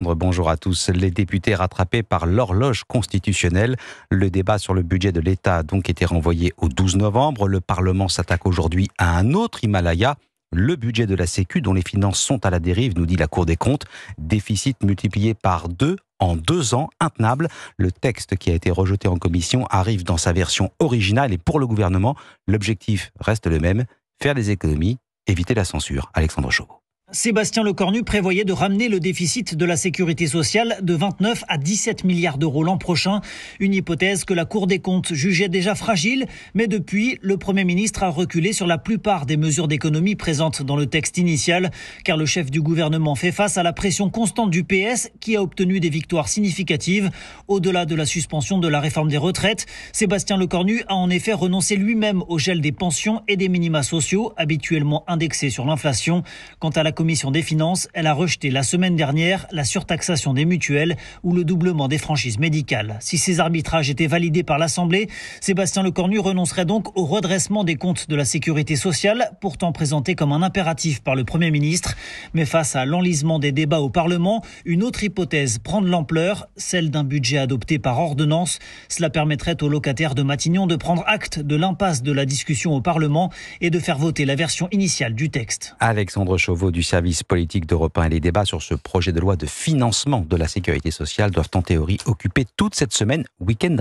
Bonjour à tous. Les députés rattrapés par l'horloge constitutionnelle. Le débat sur le budget de l'État a donc été renvoyé au 12 novembre. Le Parlement s'attaque aujourd'hui à un autre Himalaya, le budget de la Sécu dont les finances sont à la dérive, nous dit la Cour des comptes. Déficit multiplié par 2 en 2 ans, intenable. Le texte qui a été rejeté en commission arrive dans sa version originale et pour le gouvernement, l'objectif reste le même, faire des économies, éviter la censure. Alexandre Chauveau. Sébastien Lecornu prévoyait de ramener le déficit de la sécurité sociale de 29 à 17 milliards d'euros l'an prochain. Une hypothèse que la Cour des comptes jugeait déjà fragile. Mais depuis, le Premier ministre a reculé sur la plupart des mesures d'économie présentes dans le texte initial. Car le chef du gouvernement fait face à la pression constante du PS qui a obtenu des victoires significatives. Au-delà de la suspension de la réforme des retraites, Sébastien Lecornu a en effet renoncé lui-même au gel des pensions et des minima sociaux, habituellement indexés sur l'inflation. Quant à la Commission des finances, elle a rejeté la semaine dernière la surtaxation des mutuelles ou le doublement des franchises médicales. Si ces arbitrages étaient validés par l'Assemblée, Sébastien Lecornu renoncerait donc au redressement des comptes de la sécurité sociale, pourtant présenté comme un impératif par le Premier ministre. Mais face à l'enlisement des débats au Parlement, une autre hypothèse prend de l'ampleur, celle d'un budget adopté par ordonnance. Cela permettrait aux locataires de Matignon de prendre acte de l'impasse de la discussion au Parlement et de faire voter la version initiale du texte. Alexandre Chauveau du service politique d'Europe 1 et les débats sur ce projet de loi de financement de la sécurité sociale doivent en théorie occuper toute cette semaine, week-end